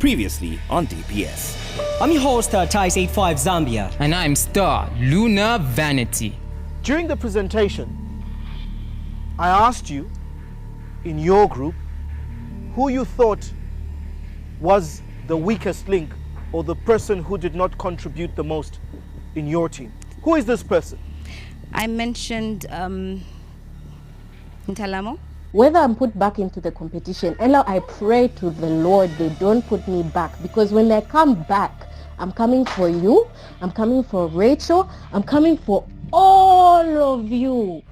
Previously on DPS. I'm your host, S05 Zambia. And I'm Star Luna Vanity. During the presentation, I asked you in your group who you thought was the weakest link or the person who did not contribute the most in your team. Who is this person? I mentioned Ntalamo. Whether I'm put back into the competition, and I pray to the Lord they don't put me back, because when I come back, I'm coming for you, I'm coming for Rachel, I'm coming for all of you.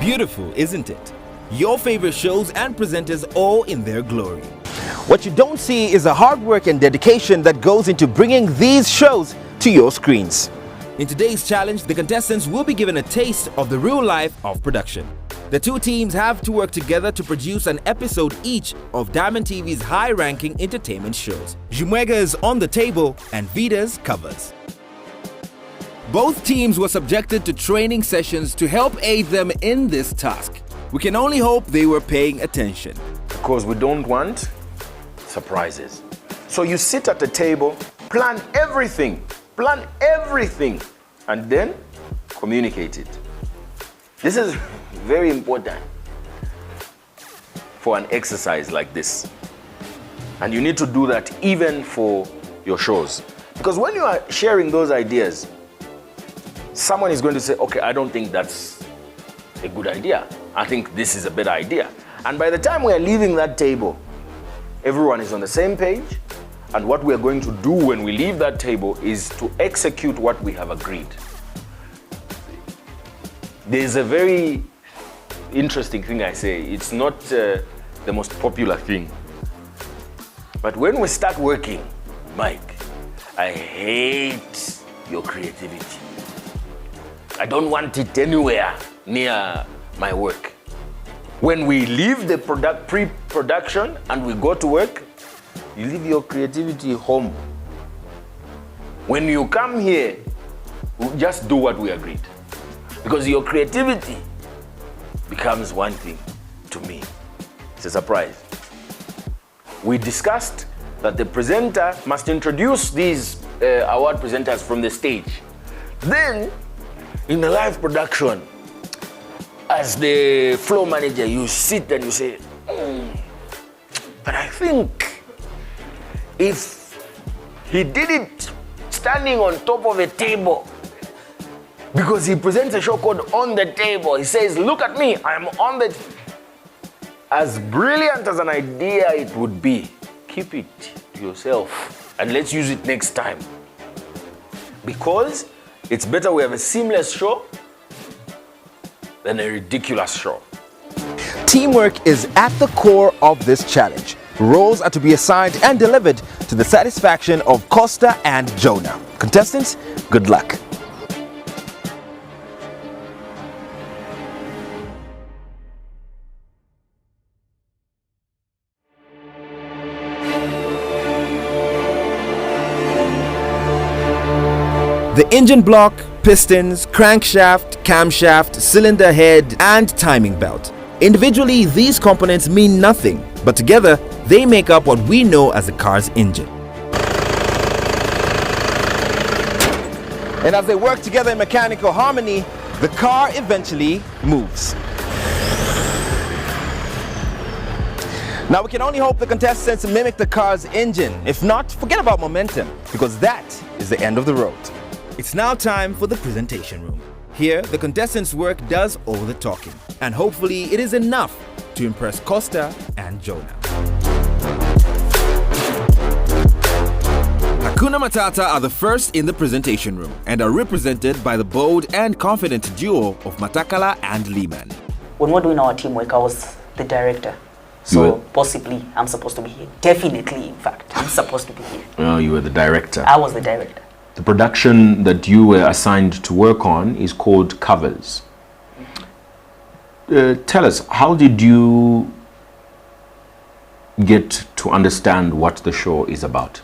Beautiful, isn't it? Your favorite shows and presenters all in their glory. What you don't see is the hard work and dedication that goes into bringing these shows to your screens. In today's challenge, the contestants will be given a taste of the real life of production. The two teams have to work together to produce an episode each of Diamond TV's high-ranking entertainment shows. Jumwega's On the Table and Vida's Covers. Both teams were subjected to training sessions to help aid them in this task. We can only hope they were paying attention. Because we don't want surprises. So you sit at the table, plan everything, and then communicate it. This is very important for an exercise like this. And you need to do that even for your shows. Because when you are sharing those ideas, someone is going to say, okay, I don't think that's a good idea. I think this is a better idea. And by the time we are leaving that table, everyone is on the same page. And what we are going to do when we leave that table is to execute what we have agreed. There's a very interesting thing I say. It's not the most popular thing. But when we start working, Mike, I hate your creativity. I don't want it anywhere near my work. When we leave the pre-production and we go to work, you leave your creativity home. When you come here, just do what we agreed. Because your creativity becomes one thing to me. It's a surprise. We discussed that the presenter must introduce these award presenters from the stage. Then, in the live production, as the floor manager, you sit and you say, but I think if he did it standing on top of a table, because he presents a show called On the Table. He says, look at me, I'm on the... as brilliant as an idea it would be, keep it to yourself and let's use it next time. Because it's better we have a seamless show than a ridiculous show. Teamwork is at the core of this challenge. Roles are to be assigned and delivered to the satisfaction of Costa and Jonah. Contestants, good luck. The engine block, pistons, crankshaft, camshaft, cylinder head, and timing belt. Individually, these components mean nothing, but together, they make up what we know as the car's engine. And as they work together in mechanical harmony, the car eventually moves. Now, we can only hope the contestants mimic the car's engine. If not, forget about momentum, because that is the end of the road. It's now time for the presentation room. Here, the contestants' work does all the talking, and hopefully it is enough to impress Costa and Jonah. Hakuna Matata are the first in the presentation room and are represented by the bold and confident duo of Matakala and Liman. When we're doing our teamwork, I was the director. So possibly I'm supposed to be here. Definitely, in fact, I'm supposed to be here. Oh, you were the director. I was the director. The production that you were assigned to work on is called Covers. Tell us, how did you get to understand what the show is about?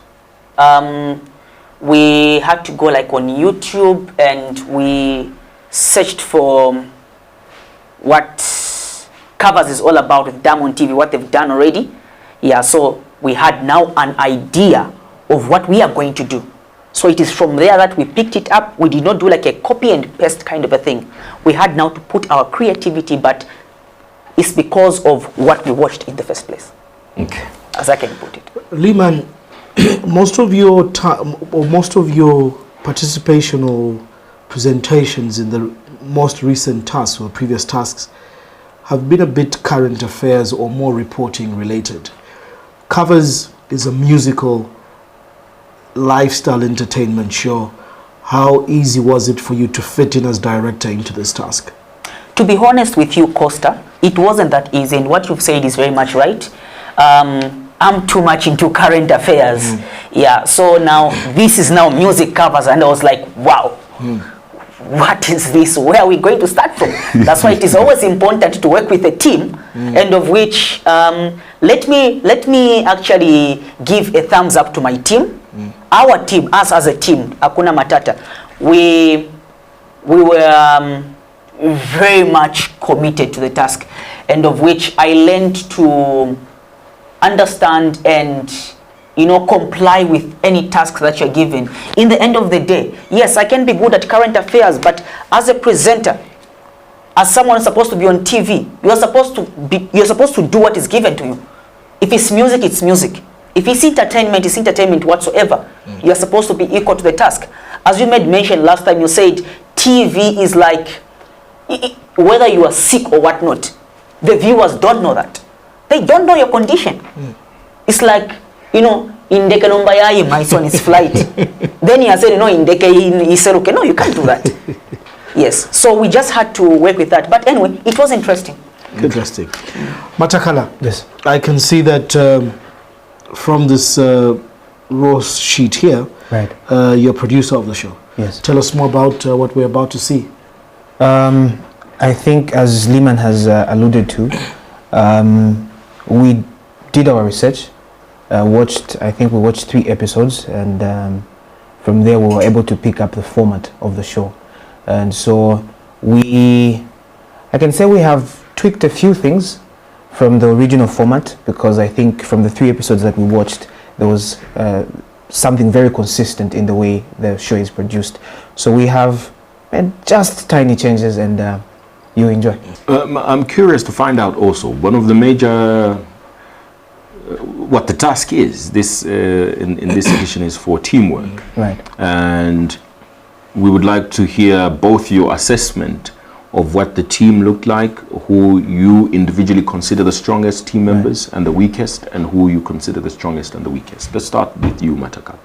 We had to go like on YouTube and we searched for what Covers is all about with Diamond TV, what they've done already. Yeah, so we had now an idea of what we are going to do. So it is from there that we picked it up. We did not do like a copy and paste kind of a thing. We had now to put our creativity, but it's because of what we watched in the first place. Okay. As I can put it. Liman, most of your participation or presentations in the most recent tasks or previous tasks have been a bit current affairs or more reporting related. Covers is a musical lifestyle entertainment show. How easy was it for you to fit in as director into this task? To be honest with you, Costa, it wasn't that easy, and what you've said is very much right. I'm too much into current affairs. Yeah, so now this is now music covers, and I was like, wow, what is this? Where are we going to start from? That's why it is always important to work with a team, and of which let me actually give a thumbs up to my team. Our team, us as a team, Hakuna Matata, we were very much committed to the task, and of which I learned to understand and comply with any task that you're given. In the end of the day, yes, I can be good at current affairs, but as a presenter, as someone supposed to be on TV, you're supposed to do what is given to you. If it's music, it's music. If it's entertainment whatsoever. You're supposed to be equal to the task. As you made mention last time, you said TV is like, whether you are sick or whatnot, the viewers don't know that. They don't know your condition. It's like, indeke nombayai, my son is flight. Then he has said, indeke iseruke. No, you can't do that. Yes, so we just had to work with that. But anyway, it was interesting. Interesting. Matakala, Yes. I can see that from this raw sheet here, Right. you're producer of the show. Yes. Tell us more about what we're about to see. I think, as Liman has alluded to, we did our research. I think we watched 3 episodes, and from there we were able to pick up the format of the show. And so I can say we have tweaked a few things from the original format, because I think from the 3 episodes that we watched, there was something very consistent in the way the show is produced. So we have made just tiny changes, and you enjoy. I'm curious to find out also, one of the major, what the task is, this in this edition is for teamwork. Right. And we would like to hear both your assessment of what the team looked like, who you individually consider the strongest team members and the weakest, and who you consider the strongest and the weakest. Let's start with you, Mataka.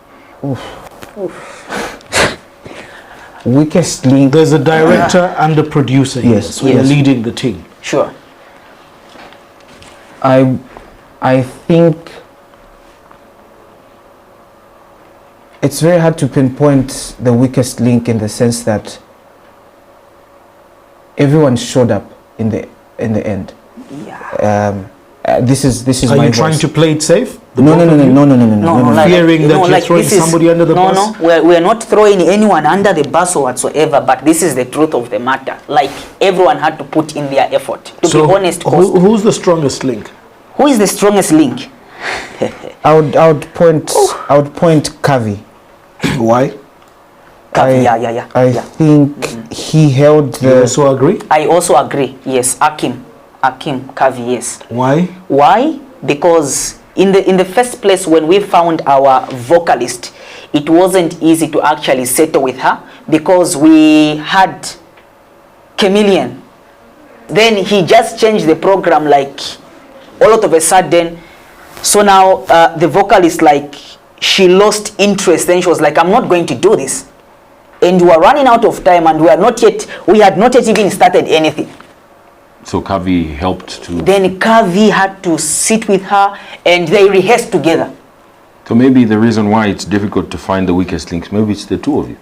Weakest link. There's a director and a producer here, Yes, so you're yes. leading the team. Sure. I think it's very hard to pinpoint the weakest link in the sense that everyone showed up in the end. Yeah. This is Are my you trying voice. to play it safe? The No, both of you? no. Fearing that you're throwing somebody under the bus? No, we're not throwing anyone under the bus or whatsoever, but this is the truth of the matter. Like, everyone had to put in their effort. To So be honest, who's the strongest link? who is the strongest link? I would point Kavi. Why? I think he held You the. also agree? I also agree. Yes, Akim Kavi, yes. Why? Why? Because in the first place, when we found our vocalist, it wasn't easy to actually settle with her because we had Chameleon. Then he just changed the program like all of a sudden. So now the vocalist, like, she lost interest. Then she was like, I'm not going to do this. And we were running out of time, and we had not yet even started anything. So Kavi helped to. Then Kavi had to sit with her and they rehearsed together. So maybe the reason why it's difficult to find the weakest links, maybe it's the two of you.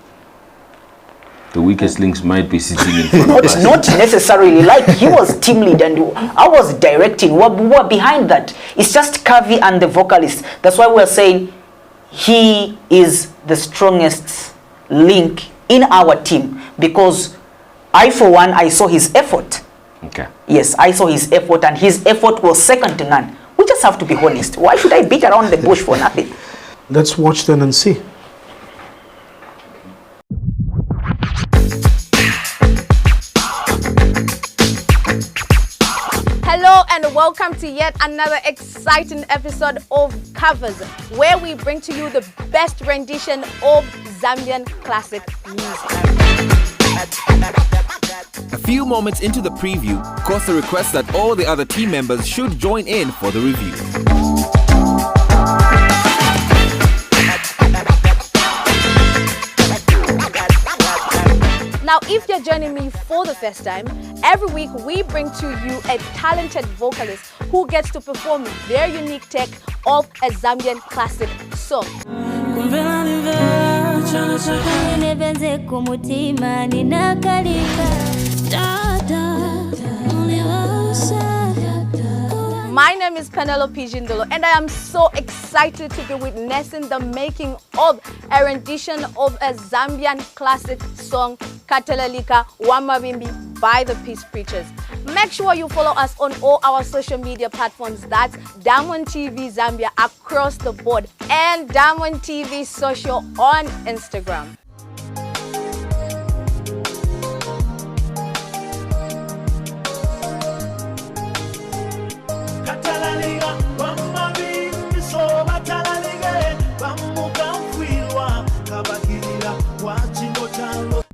The weakest links might be sitting in front of us. Not necessarily. Like, he was team lead and I was directing. We were behind that. It's just Kavi and the vocalist. That's why we're saying he is the strongest link in our team, because I, for one, I saw his effort. Okay. Yes, I saw his effort, and his effort was second to none. We just have to be honest. Why should I beat around the bush for nothing? Let's watch then and see. Hello and welcome to yet another exciting episode of Covers, where we bring to you the best rendition of Zambian classic music. A few moments into the preview, Costa requests that all the other team members should join in for the review. Now, if you're joining me for the first time, every week we bring to you a talented vocalist who gets to perform their unique take of a Zambian classic song. My name is Penelope Jindolo, and I am so excited to be witnessing the making of a rendition of a Zambian classic song, Katelelika Wamavimbi, by the Peace Preachers. Make sure you follow us on all our social media platforms. That's Diamond TV Zambia across the board and Diamond TV Social on Instagram.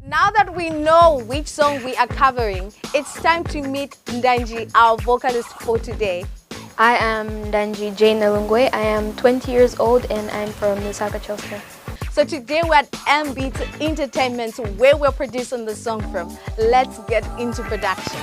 Now that we know which song we are covering, it's time to meet Ndanji, our vocalist for today. I am Ndanji Jane Nalungwe. I am 20 years old and I'm from Lusaka, Chelsea. So today we're at M-Beat Entertainment, where we're producing the song from. Let's get into production.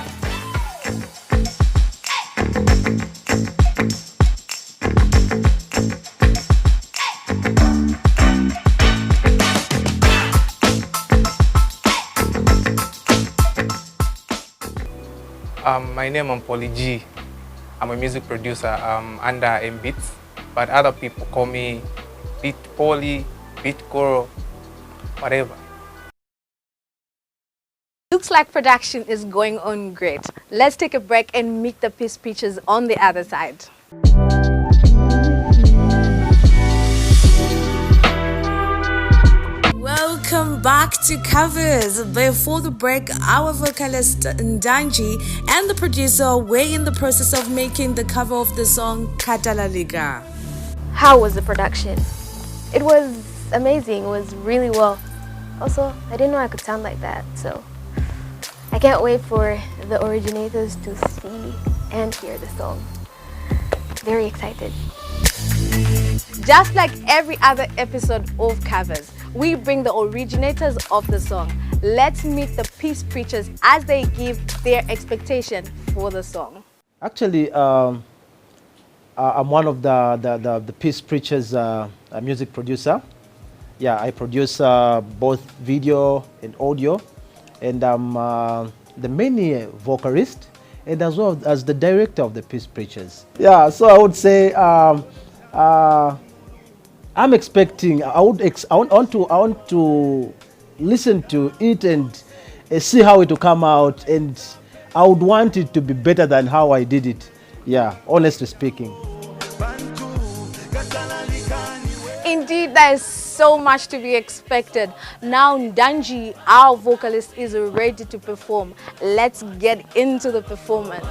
My name is Polly G. I'm a music producer under M-Beats, but other people call me Beat Polly, Beat Goro, whatever. Looks like production is going on great. Let's take a break and meet the Peace Preachers on the other side. Welcome back to Covers. Before the break, our vocalist Ndanji and the producer were in the process of making the cover of the song Katalaliga. How was the production? It was amazing. It was really well. Also, I didn't know I could sound like that, so I can't wait for the originators to see and hear the song. Very excited. Just like every other episode of Covers, we bring the originators of the song. Let's meet the peace preachers as they give their expectation for the song. Actually, I'm one of the peace preachers, music producer. Yeah, I produce both video and audio, and I'm the main vocalist, and as well as the director of the peace preachers. Yeah, so I would say I'm expecting. I want to listen to it and see how it will come out, and I would want it to be better than how I did it. Yeah, honestly speaking. Indeed, there is so much to be expected. Now Ndanji, our vocalist, is ready to perform. Let's get into the performance.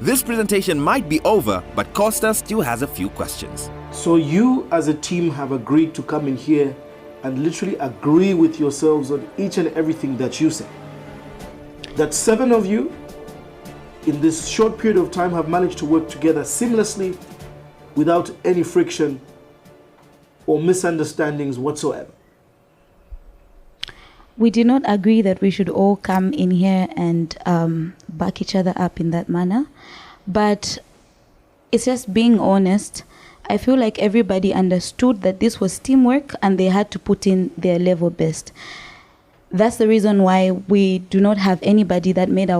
This presentation might be over, but Costa still has a few questions. So you as a team have agreed to come in here and literally agree with yourselves on each and everything that you say. That 7 of you in this short period of time have managed to work together seamlessly without any friction or misunderstandings whatsoever. We did not agree that we should all come in here and back each other up in that manner. But it's just being honest. I feel like everybody understood that this was teamwork and they had to put in their level best. That's the reason why we do not have anybody that made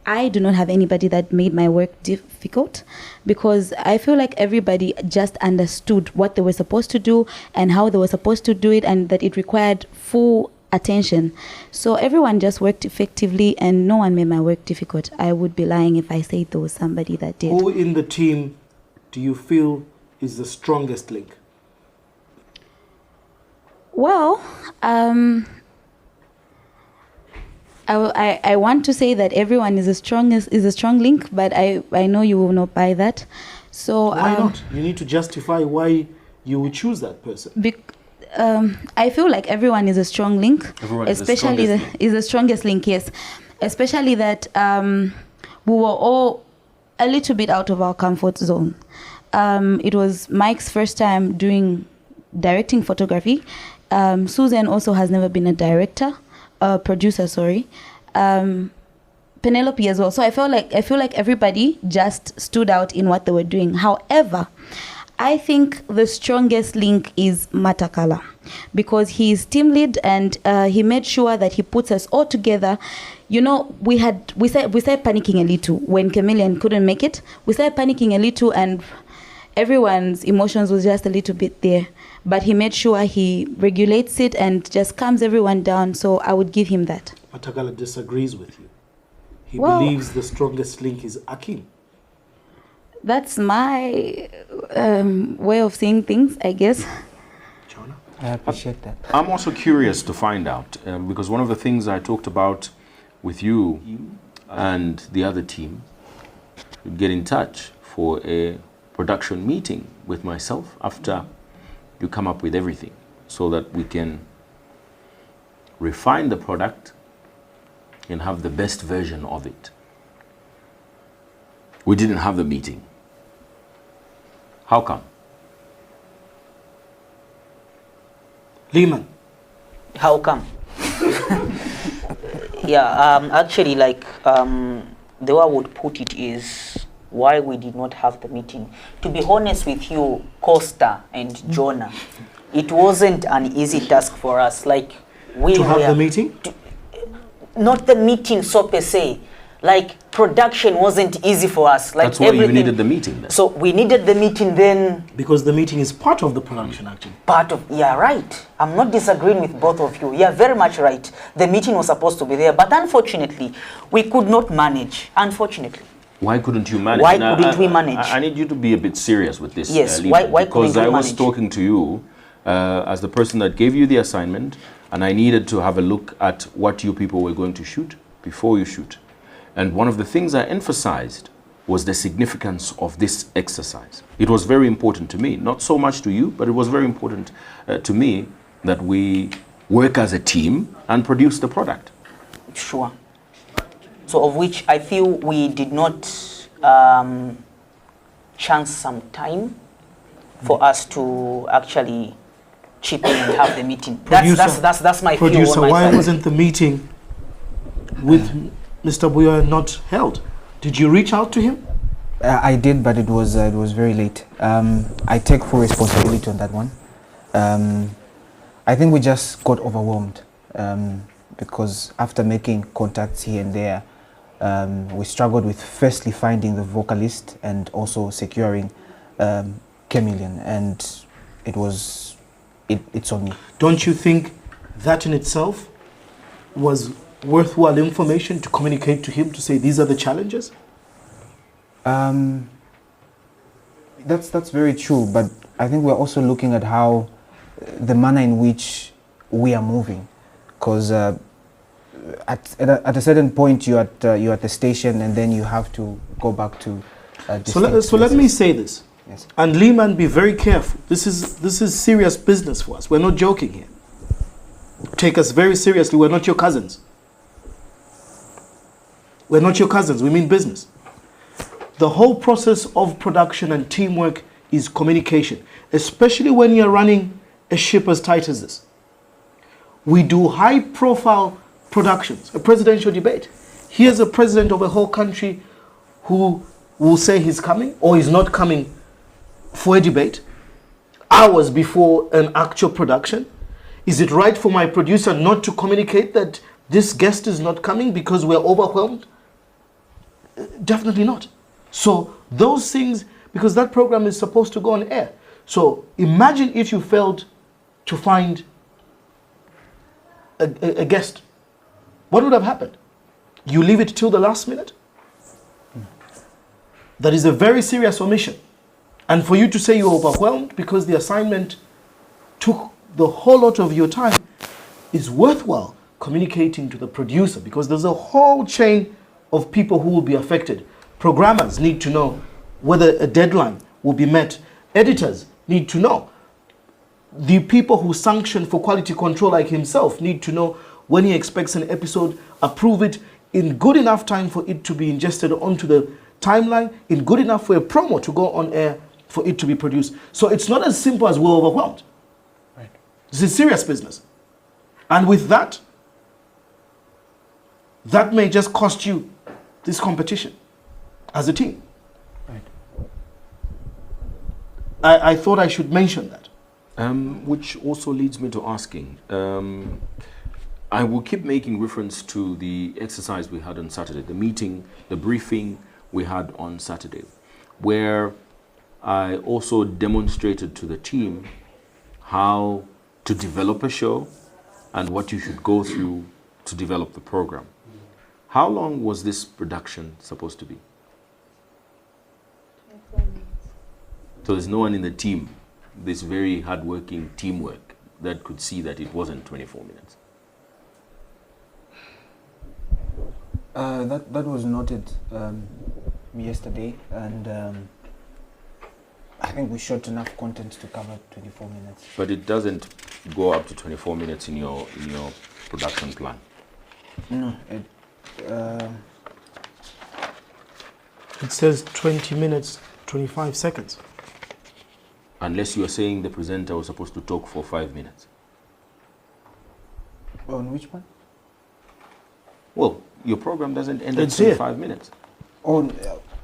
I do not have anybody that made my work difficult, because I feel like everybody just understood what they were supposed to do and how they were supposed to do it, and that it required full attention. So everyone just worked effectively and no one made my work difficult. I would be lying if I said there was somebody that did. Who in the team do you feel is the strongest link? Well, I want to say that everyone is a strong link, but I know you will not buy that. So why not? You need to justify why you would choose that person. I feel like everyone is a strong link, especially is the strongest link. Yes, especially that we were all a little bit out of our comfort zone. It was Mike's first time directing photography. Susan also has never been a producer. Sorry. Penelope as well. So I feel like everybody just stood out in what they were doing. However, I think the strongest link is Matakala, because he is team lead and he made sure that he puts us all together. You know, we started panicking a little when Chameleon couldn't make it. We started panicking a little and everyone's emotions was just a little bit there. But he made sure he regulates it and just calms everyone down. So I would give him that. Matakala disagrees with you. He believes the strongest link is Akim. That's my way of seeing things, I guess. Jonah? I appreciate that. I'm also curious to find out, because one of the things I talked about with you and the other team, get in touch for a production meeting with myself after you come up with everything, so that we can refine the product and have the best version of it. We didn't have the meeting. How come? Lehman. How come? Yeah, actually, like the way I would put it is, why we did not have the meeting. To be honest with you, Costa and Jonah, it wasn't an easy task for us. Like we to have were- the meeting? not the meeting so per se. Like production wasn't easy for us. Like That's why you everything- needed the meeting then. So we needed the meeting then. Because the meeting is part of the production, actually. Part of, yeah, right. I'm not disagreeing with both of you. Yeah, very much right. The meeting was supposed to be there, but unfortunately, we could not manage. Unfortunately. Why couldn't you manage? Why Now, couldn't we manage? I need you to be a bit serious with this. Yes, Leland, why because couldn't we I was manage? talking to you as the person that gave you the assignment, and I needed to have a look at what you people were going to shoot before you shoot. And one of the things I emphasized was the significance of this exercise. It was very important to me, not so much to you, but it was very important to me that we work as a team and produce the product. Sure. So of which I feel we did not chance some time for us to actually chip in and have the meeting. That's my view Producer, on my why side. wasn't the meeting with Mr. Buya not held? Did you reach out to him? I did, but it was very late. I take full responsibility on that one. I think we just got overwhelmed because after making contacts here and there, we struggled with firstly finding the vocalist and also securing Chameleon, and it's on me. Don't you think that in itself was worthwhile information to communicate to him to say these are the challenges? That's very true, but I think we're also looking at how the manner in which we are moving, because at a certain point you're at the station and then you have to go back to So let me say this. Yes. And Lehman, be very careful. This is serious business for us. We're not joking here. Take us very seriously. We're not your cousins. We're not your cousins. We mean business. The whole process of production and teamwork is communication, especially when you're running a ship as tight as this. We do high-profile productions, a presidential debate. Here's a president of a whole country who will say he's coming or he's not coming for a debate hours before an actual production. Is it right for my producer not to communicate that this guest is not coming because we're overwhelmed? Definitely not. So those things, because that program is supposed to go on air. So imagine if you failed to find a guest. What would have happened? You leave it till the last minute? That is a very serious omission. And for you to say you're overwhelmed because the assignment took the whole lot of your time is worthwhile communicating to the producer, because there's a whole chain of people who will be affected. Programmers need to know whether a deadline will be met. Editors need to know. The people who sanction for quality control like himself need to know when he expects an episode, approve it in good enough time for it to be ingested onto the timeline, in good enough for a promo to go on air for it to be produced. So it's not as simple as we're overwhelmed. Right. This is serious business. And with that may just cost you this competition as a team. Right. I thought I should mention that. Which also leads me to asking, I will keep making reference to the exercise we had on Saturday, the meeting, the briefing we had on Saturday, where I also demonstrated to the team how to develop a show and what you should go through to develop the program. How long was this production supposed to be? 24 minutes. So there's no one in the team, this very hard-working teamwork, that could see that it wasn't 24 minutes. That was noted yesterday, and I think we shot enough content to cover 24 minutes. But it doesn't go up to 24 minutes in your production plan. No, It says 20 minutes, 25 seconds. Unless you are saying the presenter was supposed to talk for 5 minutes. On which one? Well, your program doesn't end at It's here. 25 minutes. Oh,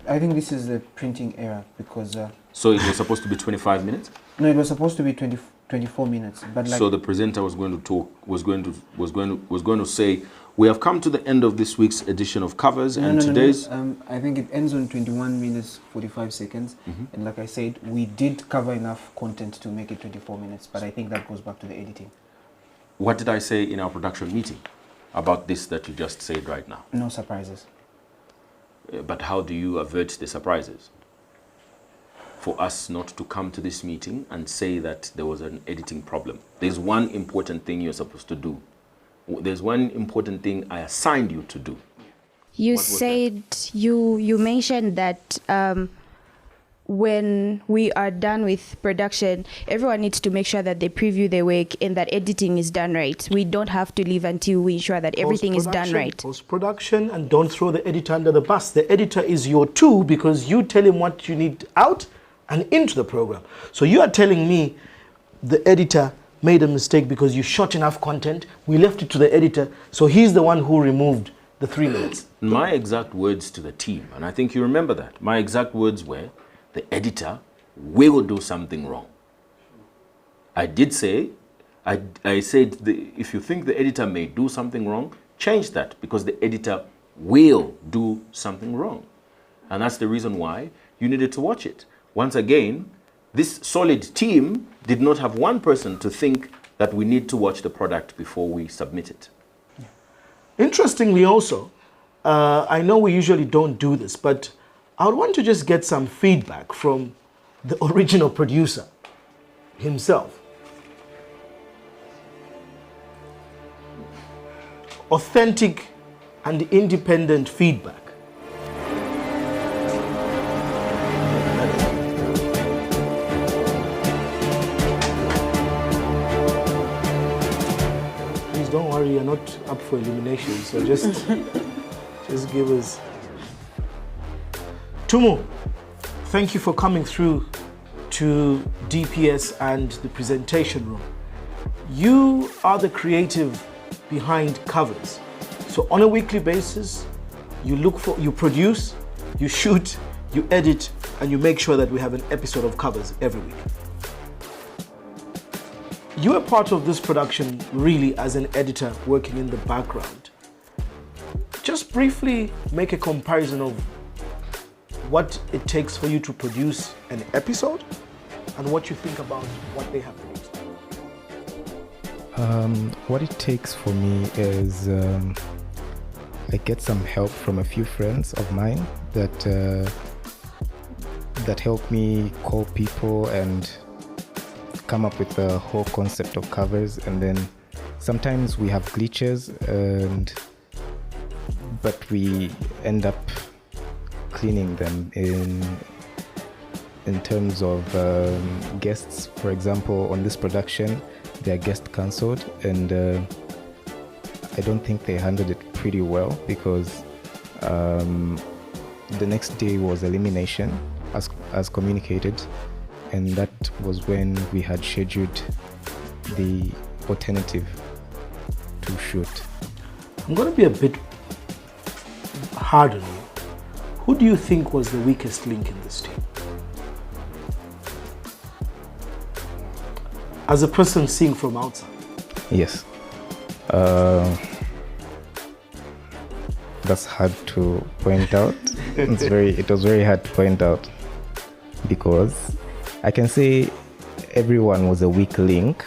I think this is the printing error because. So it was supposed to be 25 minutes? No, it was supposed to be 24 minutes. But like, so the presenter was going to talk, was going to say, we have come to the end of this week's edition of Covers, and today's. I think it ends on 21 minutes 45 seconds, and like I said, we did cover enough content to make it 24 minutes. But I think that goes back to the editing. What did I say in our production meeting about this that you just said right now? No surprises. But how do you avert the surprises? For us not to come to this meeting and say that there was an editing problem. There's one important thing you're supposed to do. There's one important thing I assigned you to do. You said, you mentioned that when we are done with production, everyone needs to make sure that they preview their work and that editing is done right. We don't have to leave until we ensure that everything is done right. Post-production, and don't throw the editor under the bus. The editor is your tool because you tell him what you need out and into the program. So you are telling me the editor made a mistake because you shot enough content, we left it to the editor, so he's the one who removed the 3 minutes. My exact words to the team, and I think you remember that, my exact words were, the editor will do something wrong. I did say, I said, if you think the editor may do something wrong, change that, because the editor will do something wrong. And that's the reason why you needed to watch it. Once again, this solid team did not have one person to think that we need to watch the product before we submit it. Interestingly also, I know we usually don't do this, but I would want to just get some feedback from the original producer himself. Authentic and independent feedback. Please don't worry, you're not up for elimination, so just give us. Tumu, thank you for coming through to DPS and the presentation room. You are the creative behind Covers. So on a weekly basis, you produce, you shoot, you edit, and you make sure that we have an episode of Covers every week. You are part of this production really as an editor working in the background. Just briefly make a comparison of what it takes for you to produce an episode and what you think about what they have produced. What it takes for me is I get some help from a few friends of mine that help me call people and come up with the whole concept of covers, and then sometimes we have glitches but we end up cleaning them in terms of guests. For example, on this production, their guest cancelled, and I don't think they handled it pretty well because the next day was elimination as communicated, and that was when we had scheduled the alternative to shoot. I'm going to be a bit hard on you. Who do you think was the weakest link in this team? As a person seeing from outside. Yes. That's hard to point out. It was very hard to point out because I can say everyone was a weak link,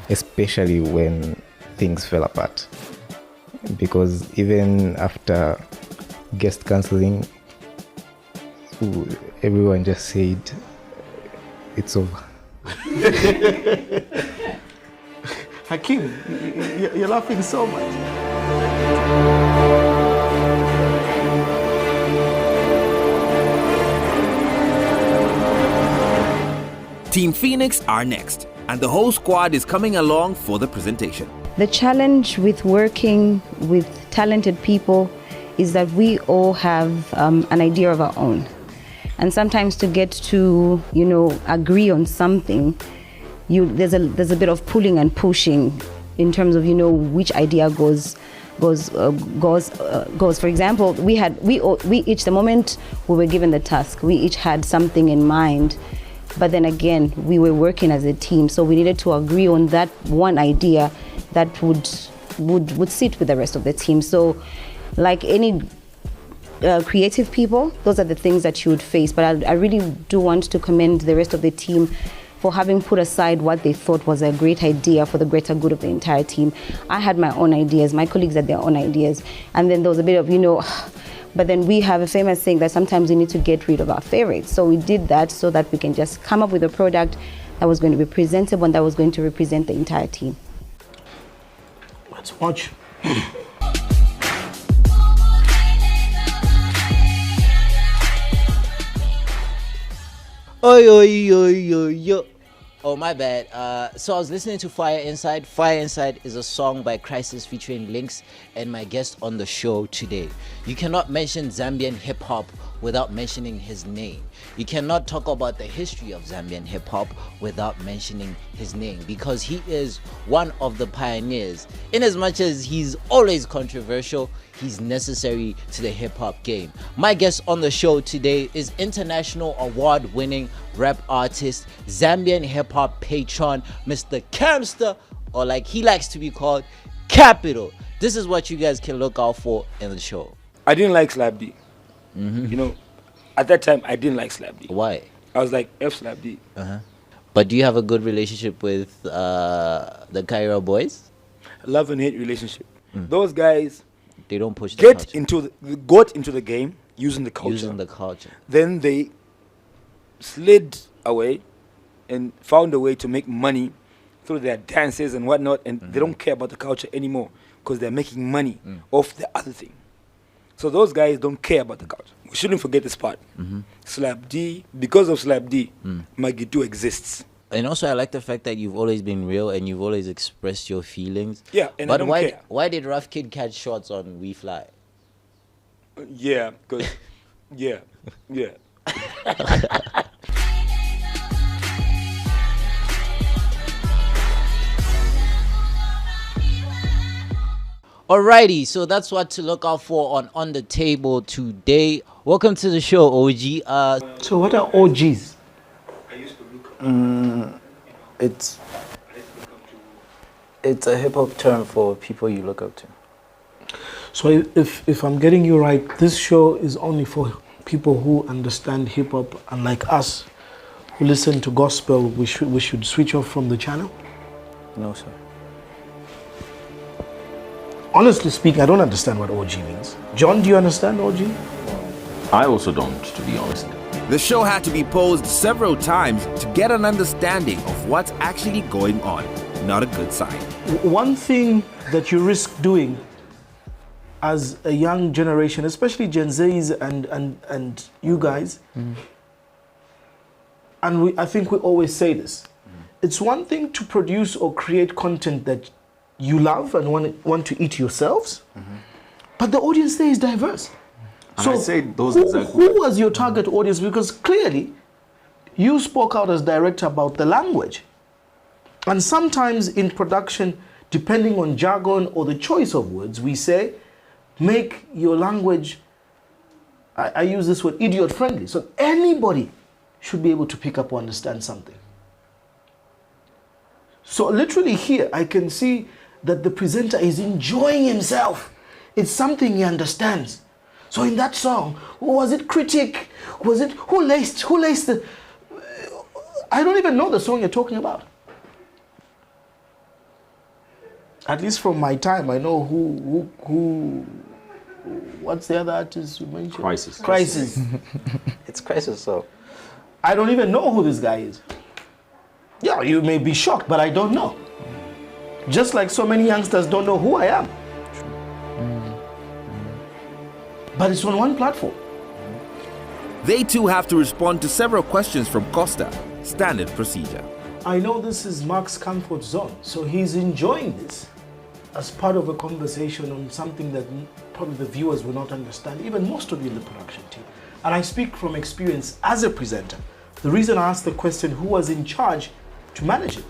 especially when things fell apart. Because even after guest cancelling, everyone just said it's over. Hakim, you're laughing so much. Team Phoenix are next, and the whole squad is coming along for the presentation. The challenge with working with talented people is that we all have an idea of our own. And sometimes to get to, agree on something, there's a bit of pulling and pushing in terms of, which idea goes goes. For example, we each, the moment we were given the task, we each had something in mind. But then again, we were working as a team, so we needed to agree on that one idea that would sit with the rest of the team. So, like any creative people, those are the things that you would face. But I really do want to commend the rest of the team for having put aside what they thought was a great idea for the greater good of the entire team. I had my own ideas, my colleagues had their own ideas, and then there was a bit of, but then we have a famous saying that sometimes we need to get rid of our favorites. So we did that so that we can just come up with a product that was going to be presentable and that was going to represent the entire team. Let's watch. Oi, oi, oi, oi, oi. Oh, my bad. So I was listening to Fire Inside. Fire Inside is a song by Crisis featuring Lynx and my guest on the show today. You cannot mention Zambian hip-hop without mentioning his name. You cannot talk about the history of Zambian hip-hop without mentioning his name, because he is one of the pioneers. In as much as he's always controversial, he's necessary to the hip-hop game. My guest on the show today is international award-winning rap artist, Zambian hip-hop patron, Mr. Camster, or like he likes to be called, Capital. This is what you guys can look out for in the show. I didn't like Slap D. At that time, I didn't like Slap D. Why? I was like, F Slap D. But do you have a good relationship with the Cairo boys? Love and hate relationship. Those guys, they don't push the got culture. into the game using the culture. Using the culture. Then they slid away and found a way to make money through their dances and whatnot, and they don't care about the culture anymore because they're making money off the other thing. So those guys don't care about the culture. We shouldn't forget this part. Slap D, because of Slap D, Magitu exists. And also, I like the fact that you've always been real and you've always expressed your feelings. Yeah, and but I don't care. Why did Rough Kid catch shots on We Fly? Yeah, because yeah. Alrighty, so that's what to look out for on the Table today. Welcome to the show, OG. So what are OGs? It's a hip hop term for people you look up to. So if I'm getting you right, this show is only for people who understand hip hop, and like us who listen to gospel, we should switch off from the channel? No, sir. Honestly speaking, I don't understand what OG means. John, do you understand OG? I also don't, to be honest. The show had to be posed several times to get an understanding of what's actually going on. Not a good sign. One thing that you risk doing as a young generation, especially Gen Zs and you guys, and I think we always say this, it's one thing to produce or create content that you love and want to eat yourselves, but the audience there is diverse. And so I say those who was your target audience? Because clearly you spoke out as director about the language, and sometimes in production, depending on jargon or the choice of words, we say make your language, I use this word, idiot friendly, so anybody should be able to pick up or understand something. So literally here I can see that the presenter is enjoying himself. It's something he understands. So in that song, was it critic? Was it, who laced the, I don't even know the song you're talking about. At least from my time, I know who what's the other artist you mentioned? Crisis. It's Crisis, so. I don't even know who this guy is. Yeah, you may be shocked, but I don't know. Just like so many youngsters don't know who I am. But it's on one platform. They too have to respond to several questions from Costa. Standard procedure. I know this is Mark's comfort zone, so he's enjoying this as part of a conversation on something that probably the viewers will not understand, even most of you in the production team. And I speak from experience as a presenter. The reason I asked the question, who was in charge to manage it?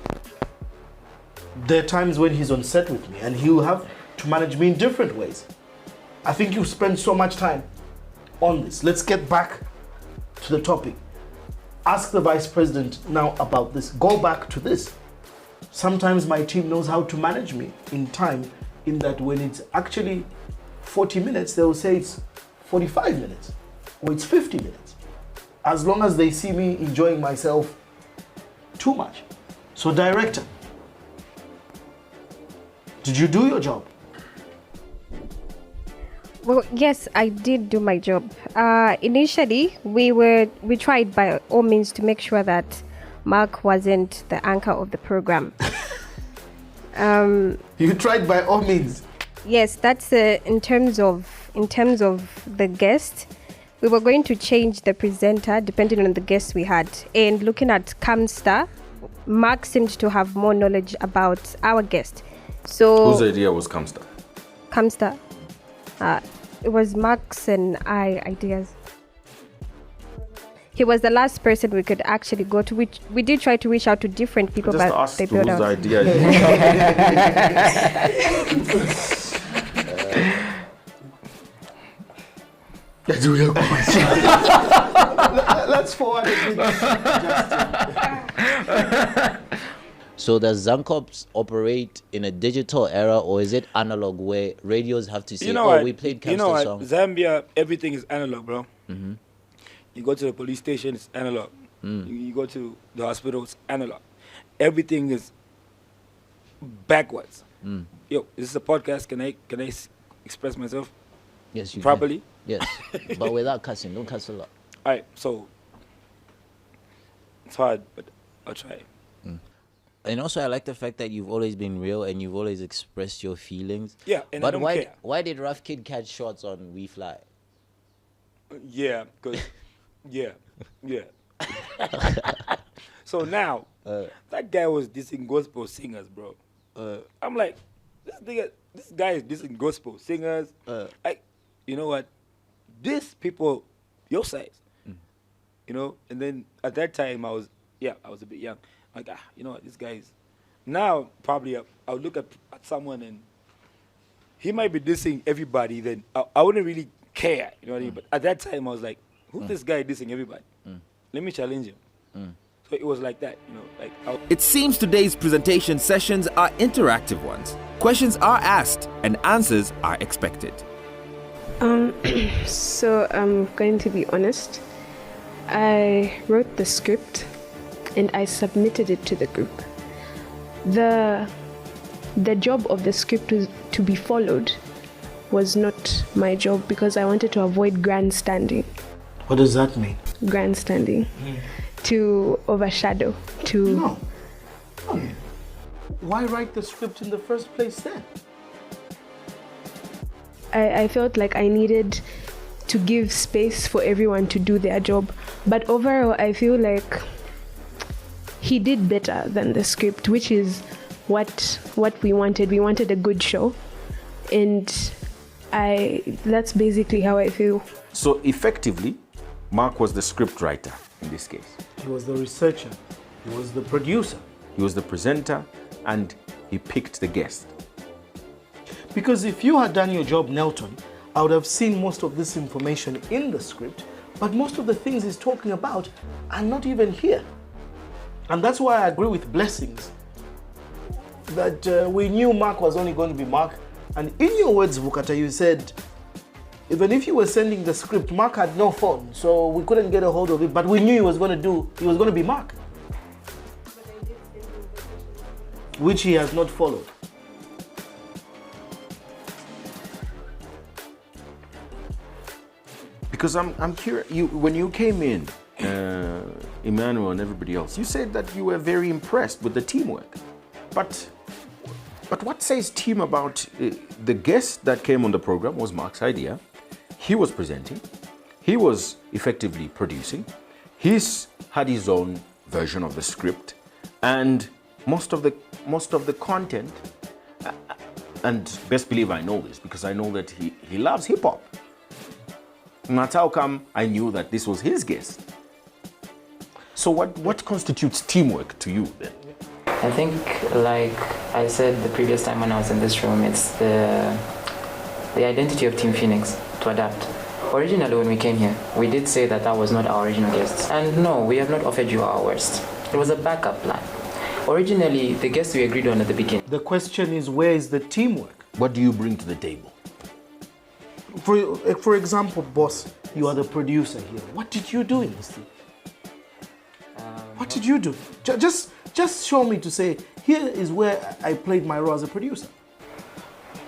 There are times when he's on set with me and he'll have to to manage me in different ways. I think you spend so much time on this. Let's get back to the topic. Ask the vice president now about this. Go back to this. Sometimes my team knows how to manage me in time, in that when it's actually 40 minutes, they will say it's 45 minutes or it's 50 minutes. As long as they see me enjoying myself too much. So director, did you do your job? Well, yes, I did do my job. Initially, we tried by all means to make sure that Mark wasn't the anchor of the program. You tried by all means. Yes, that's in terms of the guest. We were going to change the presenter depending on the guests we had. And looking at Camstar, Mark seemed to have more knowledge about our guest. So whose idea was Camstar? Camstar. It was Mark's and I ideas. He was the last person we could actually go to. Which we did try to reach out to different people, Just but ask they built whose out. idea. Let's do your question. Let's forward it. So does Zankops operate in a digital era, or is it analog where radios have to say, we played Camstar songs? Zambia, everything is analog, bro. Mm-hmm. You go to the police station, it's analog. You go to the hospital, it's analog. Everything is backwards. Yo, this is a podcast. Can I express myself? Yes, you properly. Can. Yes, but without cussing. Don't cuss a lot. All right, so it's hard, but I'll try. And also, I like the fact that you've always been real and you've always expressed your feelings. Yeah, and but I don't why? care. Why did Rough Kid catch shots on We Fly? Yeah, because yeah. So now that guy was dissing gospel singers, bro. I'm like, this guy is dissing gospel singers. You know what? These people, your size, you know. And then at that time, I was a bit young. Like, you know what? This guy is. Now probably I'll look at someone and he might be dissing everybody. Then I wouldn't really care, you know what I mean? But at that time, I was like, who's this guy dissing everybody? Let me challenge him. So it was like that, you know. It seems today's presentation sessions are interactive ones. Questions are asked and answers are expected. So I'm going to be honest. I wrote the script and I submitted it to the group. The job of the script to be followed was not my job because I wanted to avoid grandstanding. What does that mean? Grandstanding. To overshadow. No. Why write the script in the first place then? I felt like I needed to give space for everyone to do their job. But overall, I feel like he did better than the script, which is what we wanted. We wanted a good show. And that's basically how I feel. So effectively, Mark was the script writer in this case. He was the researcher. He was the producer. He was the presenter, and he picked the guest. Because if you had done your job, Nelton, I would have seen most of this information in the script, but most of the things he's talking about are not even here. And that's why I agree with Blessings that we knew Mark was only going to be Mark. And in your words, Vukata, you said, even if you were sending the script, Mark had no phone, so we couldn't get a hold of it, but we knew he was going to be Mark. Which he has not followed. Because I'm curious, when you came in, Emmanuel and everybody else, you said that you were very impressed with the teamwork. But what says team about the guest that came on the program was Mark's idea. He was presenting. He was effectively producing. He's had his own version of the script, and most of the content. And best believe I know this because I know that he loves hip hop. And that's how come I knew that this was his guest. So what constitutes teamwork to you then? I think, like I said the previous time when I was in this room, it's the identity of Team Phoenix to adapt. Originally, when we came here, we did say that that was not our original guests. And no, we have not offered you our worst. It was a backup plan. Originally, the guests we agreed on at the beginning. The question is, where is the teamwork? What do you bring to the table? For example, boss, you are the producer here. What did you do in this thing? What did you do? Just show me to say, here is where I played my role as a producer.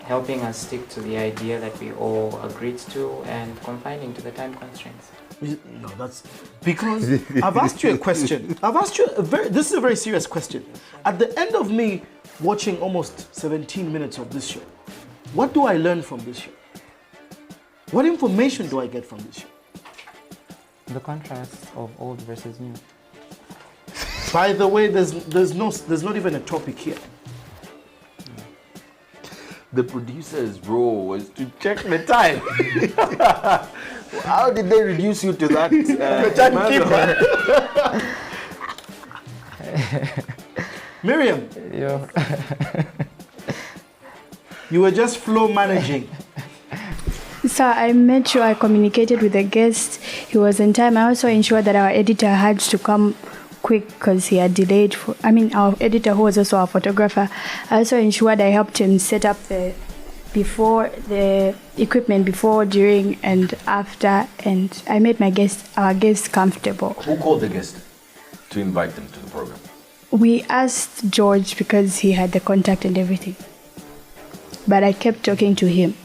Helping us stick to the idea that we all agreed to and confining to the time constraints. No, that's because I've asked you a question. I've asked you this is a very serious question. At the end of me watching almost 17 minutes of this show, what do I learn from this show? What information do I get from this show? The contrast of old versus new. By the way, there's not even a topic here. The producer's role was to check the time. How did they reduce you to that? Miriam, yeah. You were just flow managing. So I made sure I communicated with the guest. He was in time. I also ensured that our editor had to come quick because he had delayed. Our editor, who was also our photographer, I also ensured I helped him set up the equipment before, during, and after, and I made our guests comfortable. Who called the guest to invite them to the program? We asked George because he had the contact and everything, but I kept talking to him.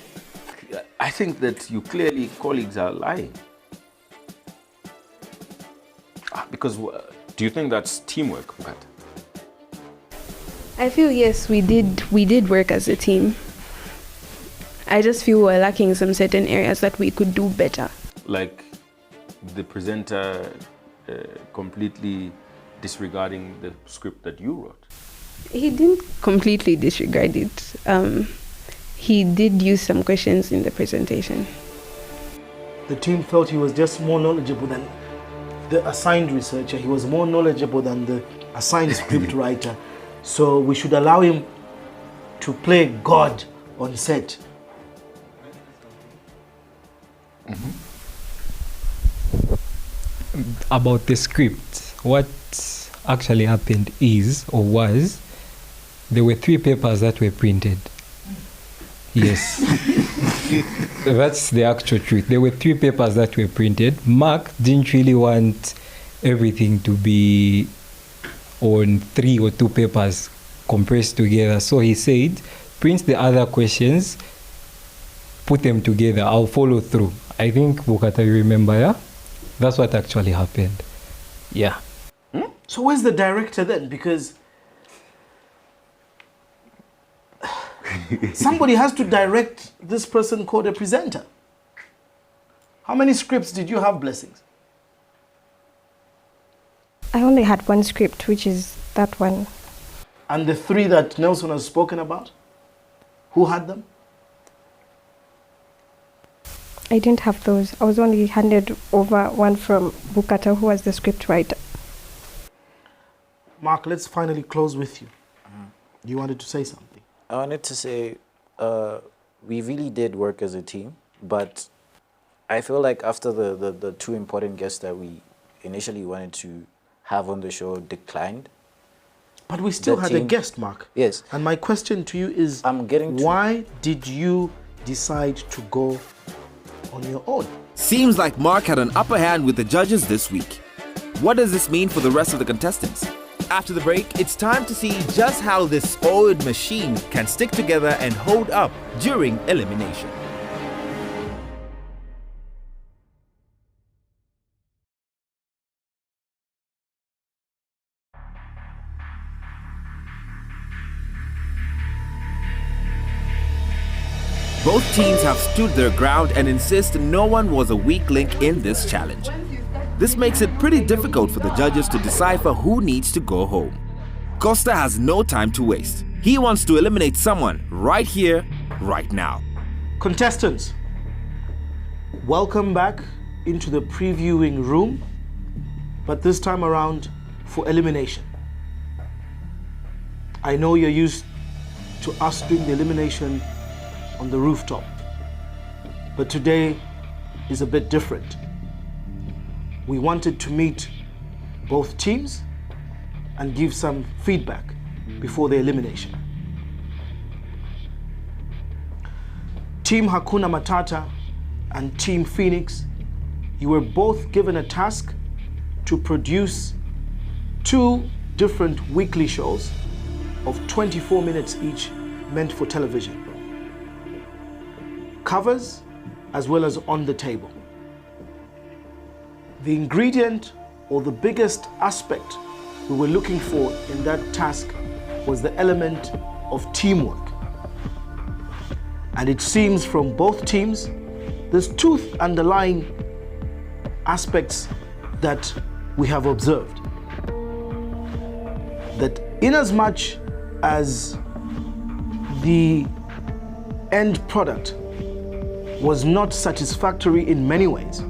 I think that you clearly, colleagues, are lying. Because do you think that's teamwork, Pat? I feel yes, we did work as a team. I just feel we're lacking in some certain areas that we could do better. Like the presenter completely disregarding the script that you wrote? He didn't completely disregard it. He did use some questions in the presentation. The team felt he was just more knowledgeable than the assigned researcher. He was more knowledgeable than the assigned script writer. So we should allow him to play God on set. About the script, what actually happened was there were 3 papers that were printed. Yes. That's the actual truth. There were 3 papers that were printed. Mark didn't really want everything to be on 3 or 2 papers compressed together. So he said, print the other questions, put them together. I'll follow through. I think Bukata, you remember, yeah? That's what actually happened. Yeah. So where's the director then? Because somebody has to direct this person called a presenter. How many scripts did you have, Blessings? I only had 1 script, which is that one. And the 3 that Nelson has spoken about? Who had them? I didn't have those. I was only handed over one from Bukata, who was the script writer. Mark, let's finally close with you. You wanted to say something? I wanted to say we really did work as a team, but I feel like after the 2 important guests that we initially wanted to have on the show declined. But we still had a guest, Mark. Yes. And my question to you is, why did you decide to go on your own? Seems like Mark had an upper hand with the judges this week. What does this mean for the rest of the contestants? After the break, it's time to see just how this old machine can stick together and hold up during elimination. Both teams have stood their ground and insist no one was a weak link in this challenge. This makes it pretty difficult for the judges to decipher who needs to go home. Costa has no time to waste. He wants to eliminate someone right here, right now. Contestants, welcome back into the previewing room, but this time around for elimination. I know you're used to us doing the elimination on the rooftop, but today is a bit different. We wanted to meet both teams and give some feedback before the elimination. Team Hakuna Matata and Team Phoenix, you were both given a task to produce 2 different weekly shows of 24 minutes each, meant for television. Covers as well as on the table. The ingredient or the biggest aspect we were looking for in that task was the element of teamwork. And it seems from both teams, there's 2 underlying aspects that we have observed. That inasmuch as the end product was not satisfactory in many ways,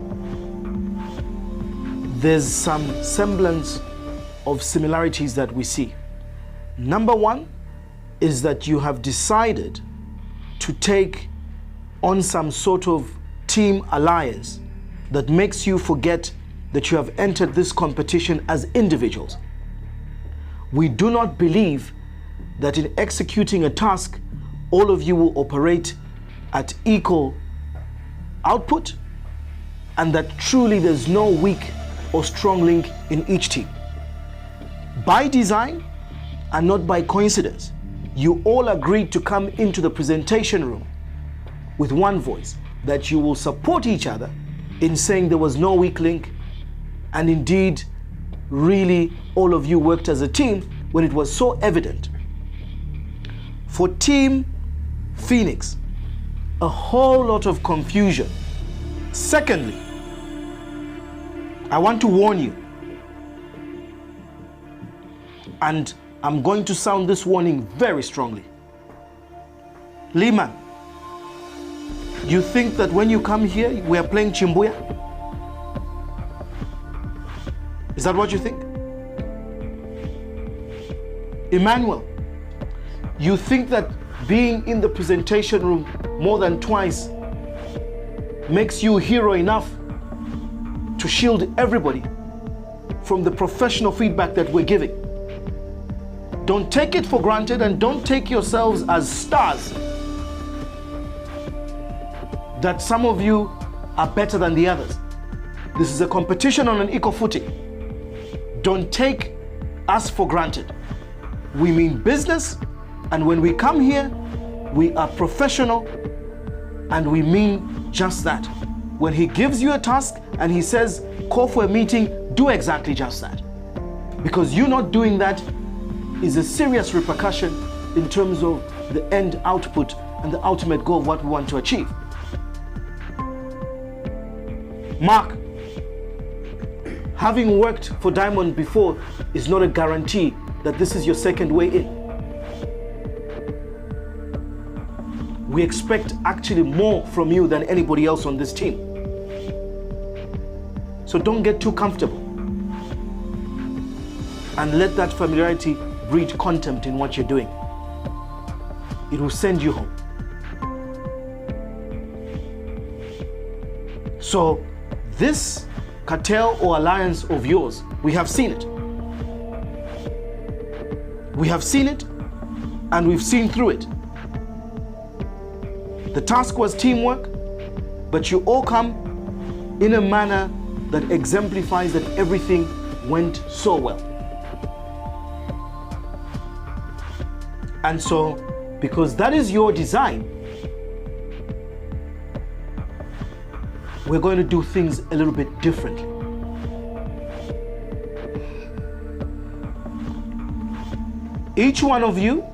there's some semblance of similarities that we see. Number 1 is that you have decided to take on some sort of team alliance that makes you forget that you have entered this competition as individuals. We do not believe that in executing a task, all of you will operate at equal output, and that truly there's no weak or strong link in each team. By design and not by coincidence, you all agreed to come into the presentation room with one voice, that you will support each other in saying there was no weak link, and indeed, really, all of you worked as a team when it was so evident. For Team Phoenix, a whole lot of confusion. Secondly, I want to warn you, and I'm going to sound this warning very strongly. Lehman, you think that when you come here, we are playing Chimbuya? Is that what you think? Emmanuel, you think that being in the presentation room more than twice makes you hero enough to shield everybody from the professional feedback that we're giving? Don't take it for granted, and don't take yourselves as stars that some of you are better than the others. This is a competition on an equal footing. Don't take us for granted. We mean business, and when we come here, we are professional, and we mean just that. When he gives you a task and he says, call for a meeting, do exactly just that. Because you not doing that is a serious repercussion in terms of the end output and the ultimate goal of what we want to achieve. Mark, having worked for Diamond before is not a guarantee that this is your second way in. We expect actually more from you than anybody else on this team. So don't get too comfortable and let that familiarity breed contempt in what you're doing. It will send you home. So this cartel or alliance of yours, we have seen it. We have seen it, and we've seen through it. The task was teamwork, but you all come in a manner that exemplifies that everything went so well. And so, because that is your design, we're going to do things a little bit differently. Each one of you,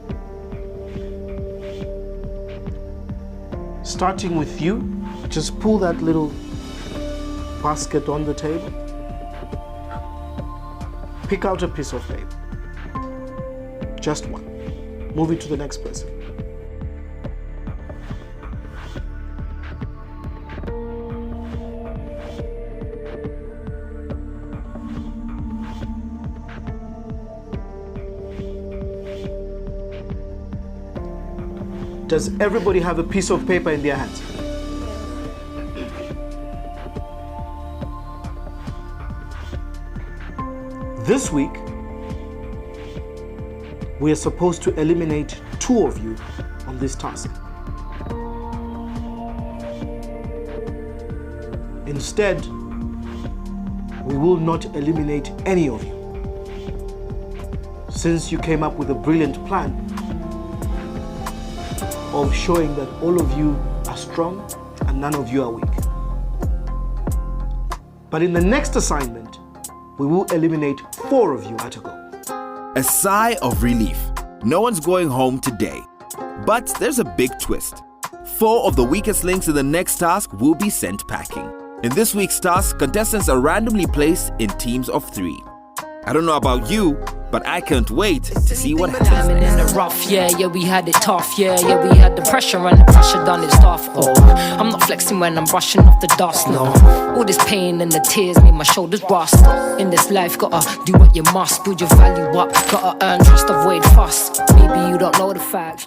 starting with you, just pull that little basket on the table. Pick out a piece of paper. Just one. Move it to the next person. Does everybody have a piece of paper in their hands? This week, we are supposed to eliminate 2 of you on this task. Instead, we will not eliminate any of you, since you came up with a brilliant plan of showing that all of you are strong and none of you are weak. But in the next assignment, we will eliminate 4 of you at a go. A sigh of relief. No one's going home today. But there's a big twist. 4 of the weakest links in the next task will be sent packing. In this week's task, contestants are randomly placed in teams of 3. I don't know about you, but I can't wait to see what happens. Diamond in the rough, yeah, we had it tough, yeah, we had the pressure and the pressure done its stuff. Oh, I'm not flexing when I'm brushing off the dust, no. All this pain and the tears made my shoulders rust. In this life, gotta do what you must, build your value up, gotta earn trust, avoid fuss. Maybe you don't know the facts.